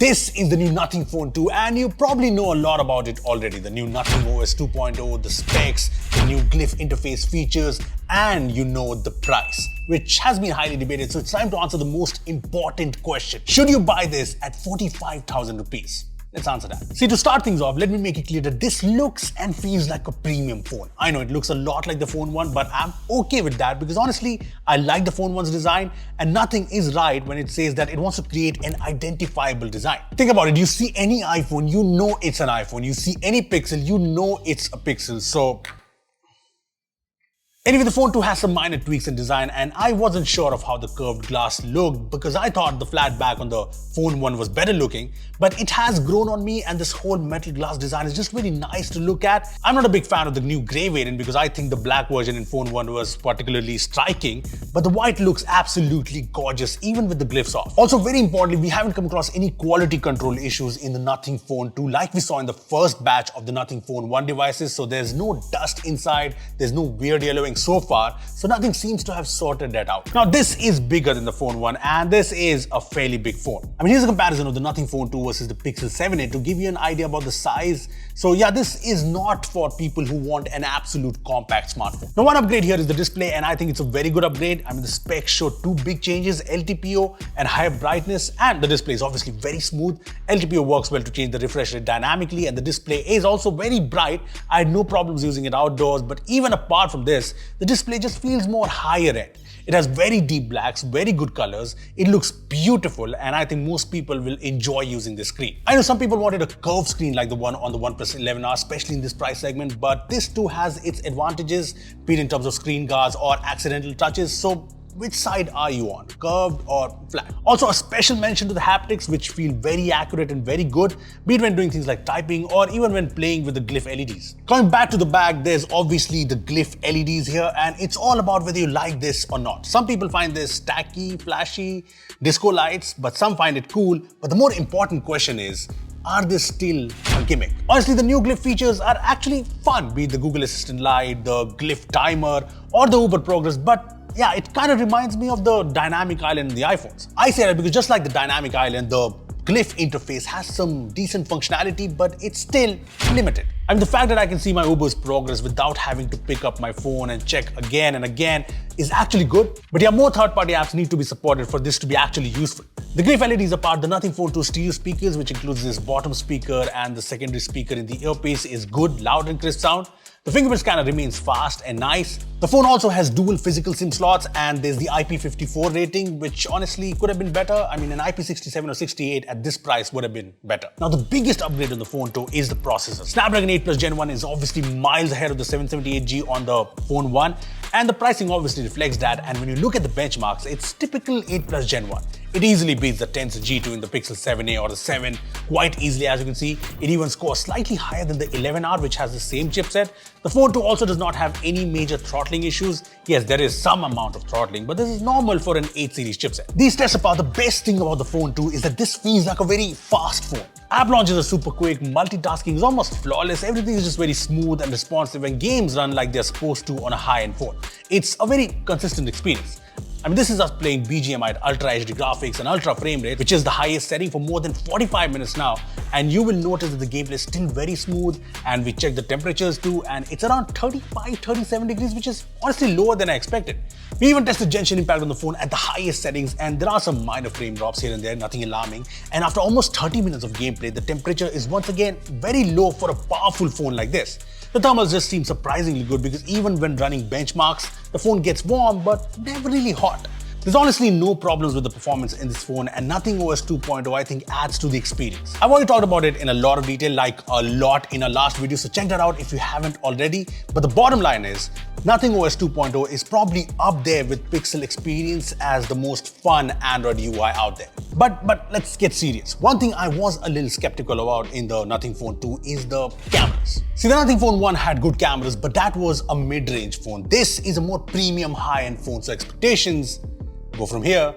This is the new Nothing Phone 2 and you probably know a lot about it already. The new Nothing OS 2.0, the specs, the new Glyph interface features, and you know the price, which has been highly debated. So it's time to answer the most important question. Should you buy this at 45,000 rupees? Let's answer that. See, to start things off, let me make it clear that this looks and feels like a premium phone. I know it looks a lot like the Phone 1, but I'm okay with that because honestly, I like the Phone 1's design and nothing is right when it says that it wants to create an identifiable design. Think about it. You see any iPhone, you know it's an iPhone. You see any Pixel, you know it's a Pixel. So anyway, the Phone 2 has some minor tweaks in design and I wasn't sure of how the curved glass looked because I thought the flat back on the Phone 1 was better looking, but it has grown on me and this whole metal glass design is just very nice to look at. I'm not a big fan of the new grey variant because I think the black version in Phone 1 was particularly striking, but the white looks absolutely gorgeous even with the glyphs off. Also, very importantly, we haven't come across any quality control issues in the Nothing Phone 2 like we saw in the first batch of the Nothing Phone 1 devices, so there's no dust inside, there's no weird yellowing so far, so nothing seems to have sorted that out. Now this is bigger than the Phone 1 and this is a fairly big phone. I mean, here's a comparison of the Nothing Phone 2 versus the Pixel 7a to give you an idea about the size. So yeah, this is not for people who want an absolute compact smartphone. Now one upgrade here is the display and I think it's a very good upgrade. I mean, the specs show two big changes, LTPO and higher brightness, and the display is obviously very smooth. LTPO works well to change the refresh rate dynamically and the display is also very bright. I had no problems using it outdoors, but even apart from this, the display just feels more higher end. It has very deep blacks, very good colors, it looks beautiful and I think most people will enjoy using this screen. I know some people wanted a curved screen like the one on the OnePlus 11R, especially in this price segment, but this too has its advantages, be it in terms of screen guards or accidental touches. So which side are you on, curved or flat? Also, a special mention to the haptics, which feel very accurate and very good, be it when doing things like typing or even when playing with the Glyph LEDs. Coming back to the back, there's obviously the Glyph LEDs here and it's all about whether you like this or not. Some people find this tacky, flashy, disco lights, but some find it cool. But the more important question is, are they still a gimmick? Honestly, the new Glyph features are actually fun, be it the Google Assistant Lite, the Glyph Timer or the Uber Progress, but yeah, it kind of reminds me of the Dynamic Island in the iPhones. I say that because just like the Dynamic Island, the Glyph interface has some decent functionality, but it's still limited. I mean, the fact that I can see my Uber's progress without having to pick up my phone and check again and again is actually good. But yeah, more third-party apps need to be supported for this to be actually useful. The Glyph LEDs are part. The Nothing Phone 2 stereo speakers, which includes this bottom speaker and the secondary speaker in the earpiece, is good, loud and crisp sound. The fingerprint scanner remains fast and nice. The phone also has dual physical SIM slots and there's the IP54 rating, which honestly could have been better. I mean, an IP67 or 68 at this price would have been better. Now, the biggest upgrade on the Phone 2 is the processor. Snapdragon 8 Plus Gen 1 is obviously miles ahead of the 778G on the Phone 1, and the pricing obviously reflects that. And when you look at the benchmarks, it's typical 8 Plus Gen 1. It easily beats the Tensor G2 in the Pixel 7a or the 7 quite easily, as you can see. It even scores slightly higher than the 11R, which has the same chipset. The Phone 2 also does not have any major throttling issues. Yes, there is some amount of throttling, but this is normal for an 8 series chipset. These tests apart, the best thing about the Phone 2 is that this feels like a very fast phone. App launches are super quick, multitasking is almost flawless, everything is just very smooth and responsive, and games run like they're supposed to on a high-end phone. It's a very consistent experience. I mean, this is us playing BGMI at Ultra HD graphics and Ultra frame rate, which is the highest setting for more than 45 minutes now. And you will notice that the gameplay is still very smooth, and we checked the temperatures too, and it's around 35-37 degrees, which is honestly lower than I expected. We even tested Genshin Impact on the phone at the highest settings, and there are some minor frame drops here and there, nothing alarming. And after almost 30 minutes of gameplay, the temperature is once again very low for a powerful phone like this. The thermals just seem surprisingly good because even when running benchmarks, the phone gets warm but never really hot. There's honestly no problems with the performance in this phone, and Nothing OS 2.0 I think adds to the experience. I've already talked about it in a lot of detail, like a lot in our last video, so check that out if you haven't already. But the bottom line is, Nothing OS 2.0 is probably up there with Pixel Experience as the most fun Android UI out there. But let's get serious. One thing I was a little skeptical about in the Nothing Phone 2 is the cameras. See, the Nothing Phone 1 had good cameras, but that was a mid-range phone. This is a more premium high-end phone, so expectations go from here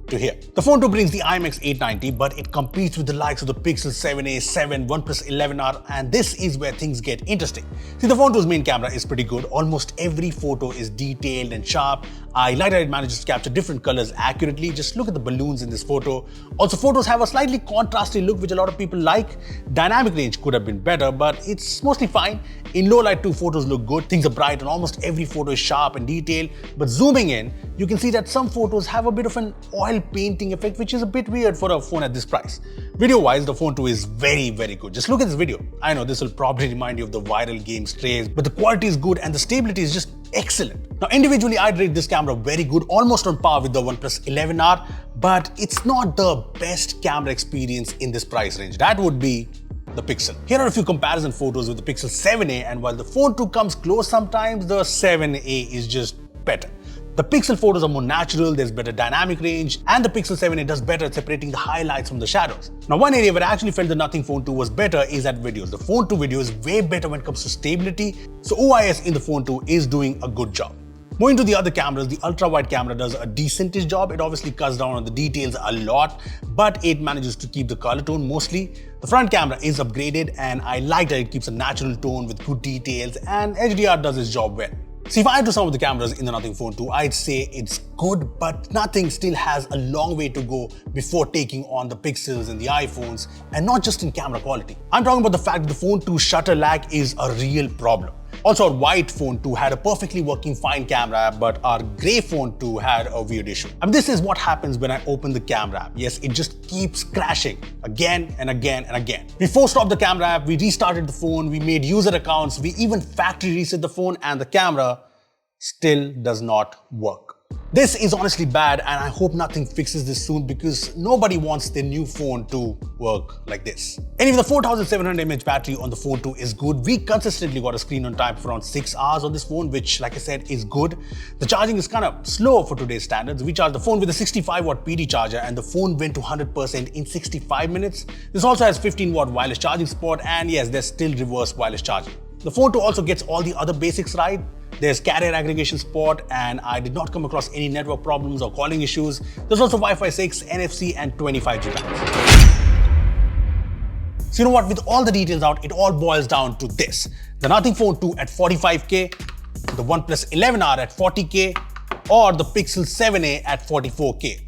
to here. The Phone 2 brings the IMX 890, but it competes with the likes of the Pixel 7a, 7, OnePlus 11R, and this is where things get interesting. See, the Phone 2's main camera is pretty good. Almost every photo is detailed and sharp. I like that it manages to capture different colors accurately. Just look at the balloons in this photo. Also, photos have a slightly contrasty look, which a lot of people like. Dynamic range could have been better, but it's mostly fine. In low light too, photos look good. Things are bright and almost every photo is sharp and detailed. But zooming in, you can see that some photos have a bit of an oil painting effect, which is a bit weird for a phone at this price. Video-wise, the Phone 2 is very, very good. Just look at this video. I know this will probably remind you of the viral game Strays, but the quality is good and the stability is just excellent. Now, individually, I'd rate this camera very good, almost on par with the OnePlus 11R, but it's not the best camera experience in this price range. That would be the Pixel. Here are a few comparison photos with the Pixel 7a, and while the Phone 2 comes close sometimes, the 7a is just better. The Pixel photos are more natural, there's better dynamic range, and the Pixel 7a does better at separating the highlights from the shadows. Now, one area where I actually felt the Nothing Phone 2 was better is at videos. The Phone 2 video is way better when it comes to stability, so OIS in the Phone 2 is doing a good job. Moving to the other cameras, the ultra-wide camera does a decentish job. It obviously cuts down on the details a lot, but it manages to keep the color tone mostly. The front camera is upgraded, and I like that it keeps a natural tone with good details, and HDR does its job well. See, if I had to sum up the cameras in the Nothing Phone 2, I'd say it's good, but Nothing still has a long way to go before taking on the Pixels and the iPhones, and not just in camera quality. I'm talking about the fact that the Phone 2 shutter lag is a real problem. Also, our white Phone 2 had a perfectly working fine camera app, but our grey Phone 2 had a weird issue. And this is what happens when I open the camera app. Yes, it just keeps crashing again and again and again. We forced off the camera app, we restarted the phone, we made user accounts, we even factory reset the phone, and the camera still does not work. This is honestly bad, and I hope Nothing fixes this soon because nobody wants their new phone to work like this. Anyway, the 4700 mAh battery on the Phone 2 is good. We consistently got a screen on time for around 6 hours on this phone, which, like I said, is good. The charging is kind of slow for today's standards. We charged the phone with a 65-watt PD charger, and the phone went to 100% in 65 minutes. This also has 15-watt wireless charging support, and yes, there's still reverse wireless charging. The Phone 2 also gets all the other basics right. There's carrier aggregation support, and I did not come across any network problems or calling issues. There's also Wi-Fi 6, NFC, and 25G bands. So you know what, with all the details out, it all boils down to this. The Nothing Phone 2 at 45K, the OnePlus 11R at 40K, or the Pixel 7a at 44K.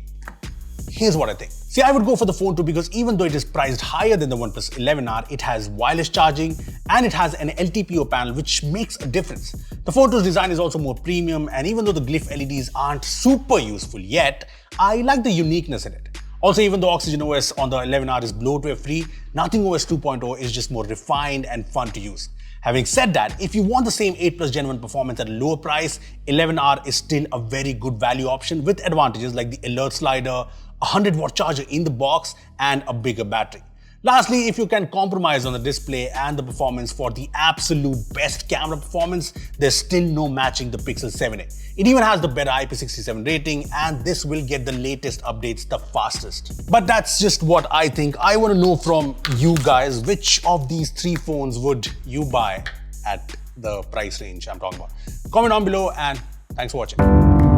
Here's what I think. See, I would go for the Phone 2 because even though it is priced higher than the OnePlus 11R, it has wireless charging and it has an LTPO panel, which makes a difference. The Phone 2's design is also more premium, and even though the glyph LEDs aren't super useful yet, I like the uniqueness in it. Also, even though Oxygen OS on the 11R is bloatware free, Nothing OS 2.0 is just more refined and fun to use. Having said that, if you want the same 8 Plus Gen 1 performance at a lower price, 11R is still a very good value option with advantages like the alert slider, a 100-watt charger in the box, and a bigger battery. Lastly, if you can compromise on the display and the performance for the absolute best camera performance, there's still no matching the Pixel 7a. It even has the better IP67 rating, and this will get the latest updates the fastest. But that's just what I think. I want to know from you guys, which of these 3 phones would you buy at the price range I'm talking about? Comment down below, and thanks for watching.